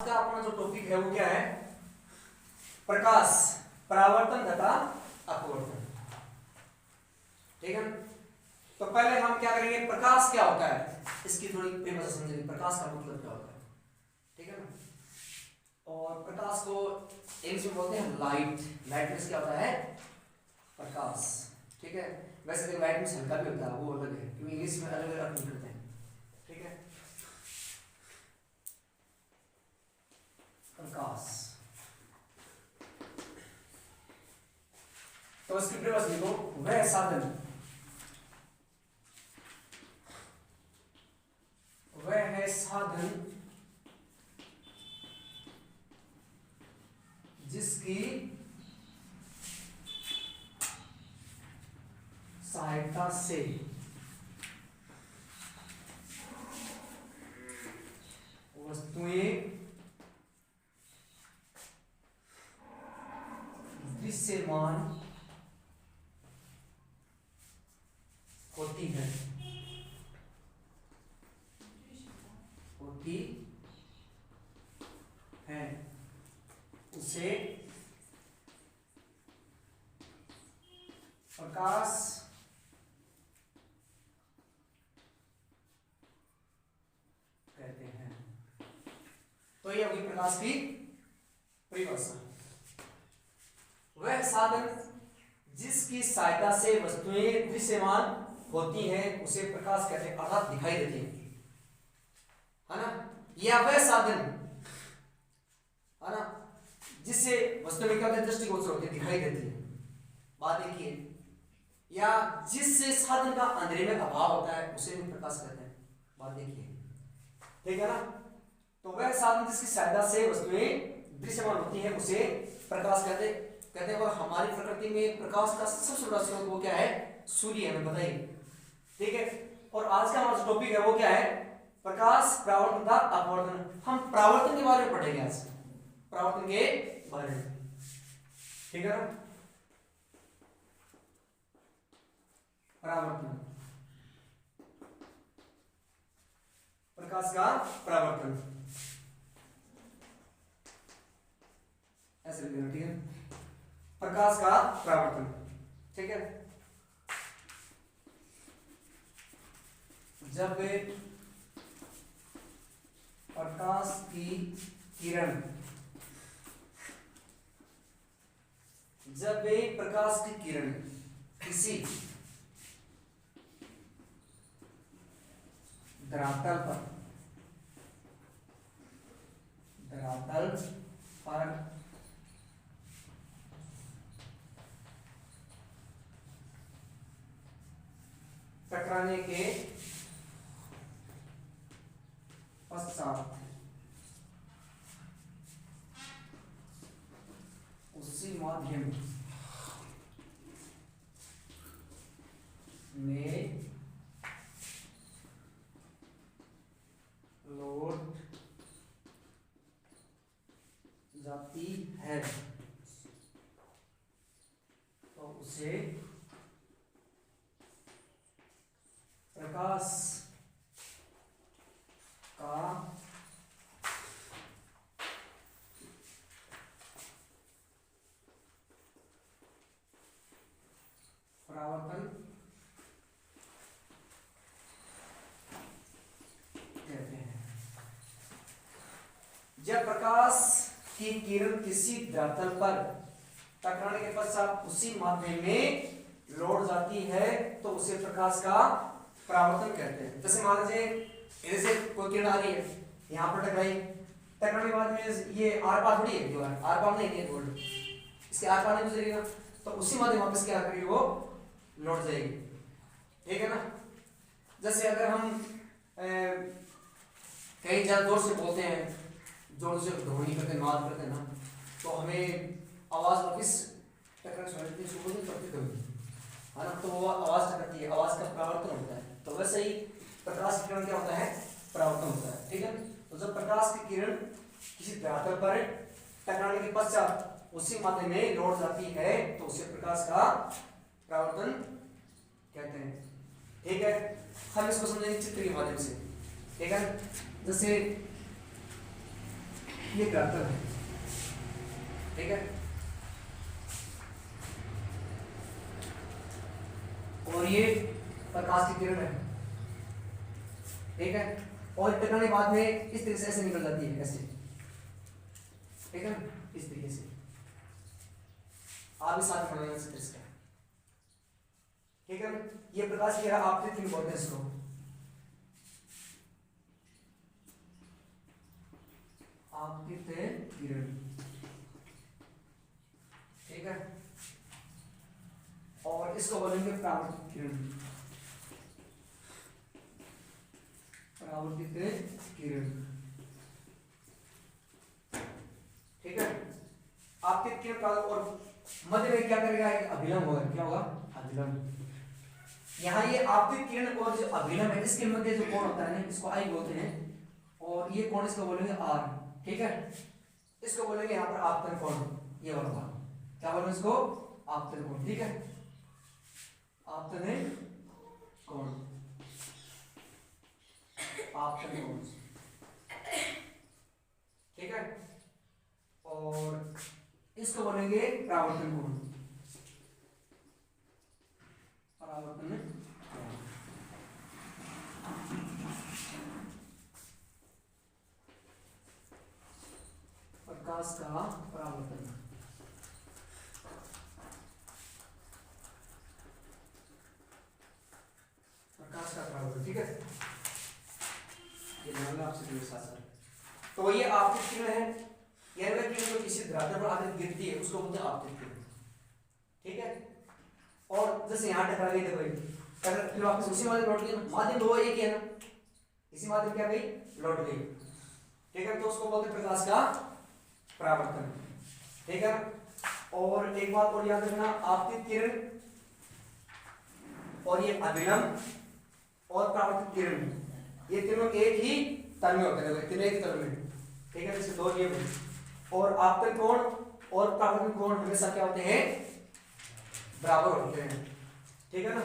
का अपना जो टॉपिक है वो क्या है? प्रकाश, परावर्तन तथा अपवर्तन। ठीक है, तो पहले हम क्या करेंगे, प्रकाश क्या होता है इसकी थोड़ी परिभाषा समझेंगे। प्रकाश का मतलब क्या होता है, ठीक है ना। और प्रकाश को इंग्लिश में बोलते हैं लाइट। लाइट क्या होता है? प्रकाश। ठीक है, वैसे तो लाइट में हल्का भी होता है, वो अलग है, क्योंकि इंग्लिश में अलग अलग अर्थ निकलते हैं। ठीक है, प्रकाश तो इसकी परिभाषा लिखो, वह साधन, वह है साधन जिसकी सहायता से वस्तुएं दृश्यमान होती है, उसे प्रकाश कहते हैं। तो ये होगी प्रकाश की परिभाषा। वह साधन जिसकी सहायता से वस्तुएं दृश्यमान होती हैं उसे प्रकाश कहते हैं, अर्थात दिखाई देती है ना। या वह साधन है ना जिससे वस्तु में क्या होता है, दृष्टिगोचर होती है, दिखाई देती है। बात देखिए, या जिससे साधन का अंधेरे में अभाव होता है उसे भी प्रकाश कहते हैं। बात देखिए, ठीक है ना। तो वह साधन जिसकी सहायता से वस्तुएं दृश्यमान होती है उसे प्रकाश कहते हैं। और हमारी प्रकृति में प्रकाश का सबसे बड़ा स्रोत वो क्या है? सूर्य, हमें बताइए। ठीक है, और आज का हमारा टॉपिक है वो क्या है? प्रकाश, परावर्तन तथा अपवर्तन। हम परावर्तन के बारे में पढ़ेंगे आज, परावर्तन के बारे में, ठीक है ना। परावर्तन, प्रकाश का परावर्तन, ऐसे लिख देना, ठीक है। प्रकाश का परावर्तन, ठीक है। जब प्रकाश की किरण, जब प्रकाश की किरण किसी धरातल पर टकराने के पश्चात उसी माध्यम में लौट जाती है तो उसे प्रकाश का परावर्तन कहते हैं। जब प्रकाश की किरण किसी धरातल पर टकराने के पश्चात उसी माध्यम में लौट जाती है तो उसे प्रकाश का परावर्तन कहते हैं। जैसे मान लीजिए ऐसे कोई किरण आ रही है, यहाँ पर टकराई, टकराने के बाद में ये आर पार थोड़ी है, जो आर पार नहीं है गोल्ड, इसके आर पार नहीं गुजरेगी ना, तो उसी माध्यम वापस क्या करेगी, वो लौट जाएगी, ठीक है ना। जैसे अगर हम कहीं ज्यादा जोर से बोलते हैं, जोर से ध्वनि करते, नाद करते ना, तो हमें आवाज वापस टकरा सुनाई देती है ना, तो वो आवाज टकराती है, आवाज का परावर्तन होता है। तो वैसे ही प्रकाश की किरण क्या होता है? परावर्तन होता है, ठीक है। तो जब प्रकाश की किरण किसी धरातल पर टकराने के पश्चात उसी माध्यम में लौट जाती है तो उसे प्रकाश का परावर्तन कहते हैं, ठीक है। हम इसको समझेंगे चित्र के माध्यम से, ठीक है। जैसे ये धरातल है, ठीक है, और ये प्रकाश की किरण है, ठीक है, और टकराने बाद में इस तरीके से ऐसे निकल जाती है, ऐसे, ठीक है, इस तरीके से आप भी साथ में बनाना सकते हैं, ठीक है। ये प्रकाश की किरण आपतित किरण बोलते हैं इसको, आपतित किरण, ठीक है, और इसको बोलेंगे परावर्तित किरण, परावर्तित किरण, ठीक है। आपतित किरण और मध्य में क्या करेगा, अभिलंब होगा, क्या होगा, अभिलंब। यहाँ ये आपतित किरण और जो अभिलंब है इसके मध्य जो कोण होता है ना, इसको आई बोलते हैं, और ये कोण इसको बोलेंगे आर, ठीक है, इसको बोलेंगे यहाँ पर आपतन कोण, ये वाला क्या बोलेंगे इसको, आपतन कोण, ठीक है, आपतन कोण, आपतन कोण, ठीक है, और इसको बोलेंगे परावर्तन कोण, परावर्तन कोण। प्रकाश का परावर्तन, प्रकाश का परावर्तन, ठीक है, ये ध्यान आपसे साथ साथ। तो ये आपतित किरण है, यानी वह किरण जो किसी धरातल पर आकर गिरती है उसको बोलते हैं आपतित किरण, ठीक है, और जैसे यहाँ टकरा गई तो भाई अगर फिर वापस उसी माध्यम लौट गई, माध्यम दो एक ही है ना, इसी माध्यम क्या गई, लौट गई, ठीक है, तो उसको बोलते हैं प्रकाश का परावर्तन, ठीक है। और एक बात और याद रखना, आपतित किरण और ये अभिलंब और परावर्तित किरण, ये तीनों एक ही तल में होते हैं, तीनों एक ही तल में, ठीक है, जैसे दो नियम है, और आपतन कोण और परावर्तन कोण हमेशा क्या होते हैं, बराबर होते हैं, ठीक है ना।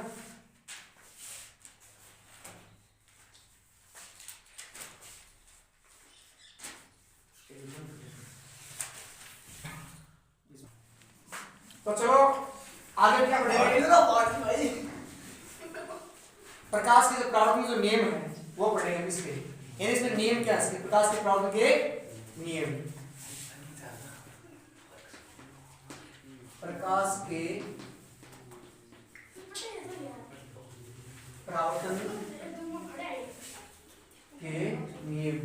तो चलो आगे क्या पढ़ेंगे, प्रकाश के जो परावर्तन जो नियम है वो पढ़ेंगे हम इसके, यानी इसमें नियम क्या है, प्रकाश के परावर्तन के नियम, प्रकाश के परावर्तन के नियम,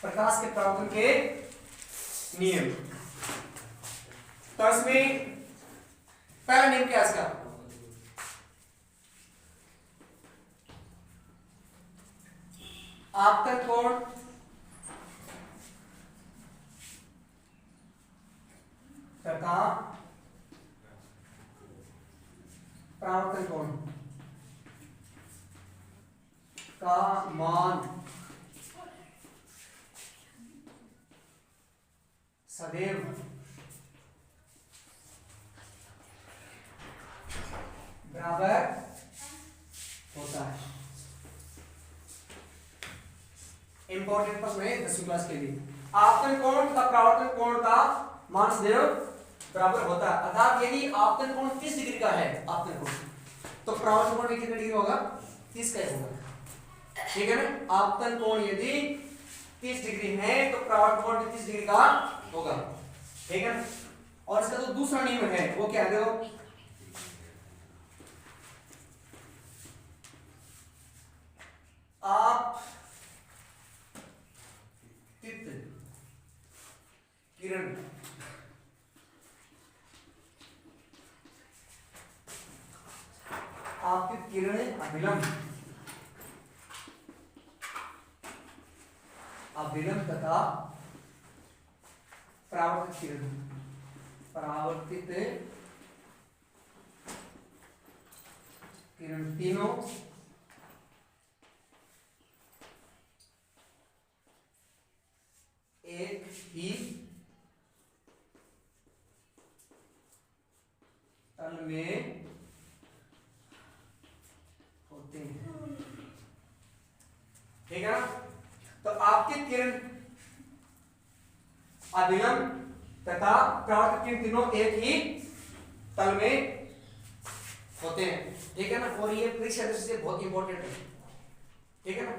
प्रकाश के परावर्तन के नियम। तो इसमें पहला नियम क्या है इसका, आपतन कोण तथा परावर्तन कोण का मान सदैव बराबर होता है। इंपॉर्टेंट प्रश्न है 10वीं क्लास के लिए, आपतन कोण तथा परावर्तन कोण का मान सदैव बराबर होता है, अर्थात यदि आपतन कोण 30 डिग्री का है आपतन कोण, तो परावर्तन कोण भी कितने डिग्री होगा, 30 का ही होगा, ठीक है ना। आपतन कोण यदि 30 डिग्री है तो परावर्तन कोण भी 30 डिग्री का होगा, ठीक है। और इसका जो दूसरा नियम है वो क्या है, देखो, आप किरण आपतित किरण अभिलंब, अभिलंब तथा परावर्तित किरण, परावर्तित किरण तीनों एक ही तल में होते हैं, ठीक है ना। तो आपतित किरण, अभिलंब तथा परावर्तित किरण तीनों एक ही तल में होते हैं, ठीक है ना। और ये परीक्षा दृष्टि से बहुत इंपॉर्टेंट है, ठीक है ना।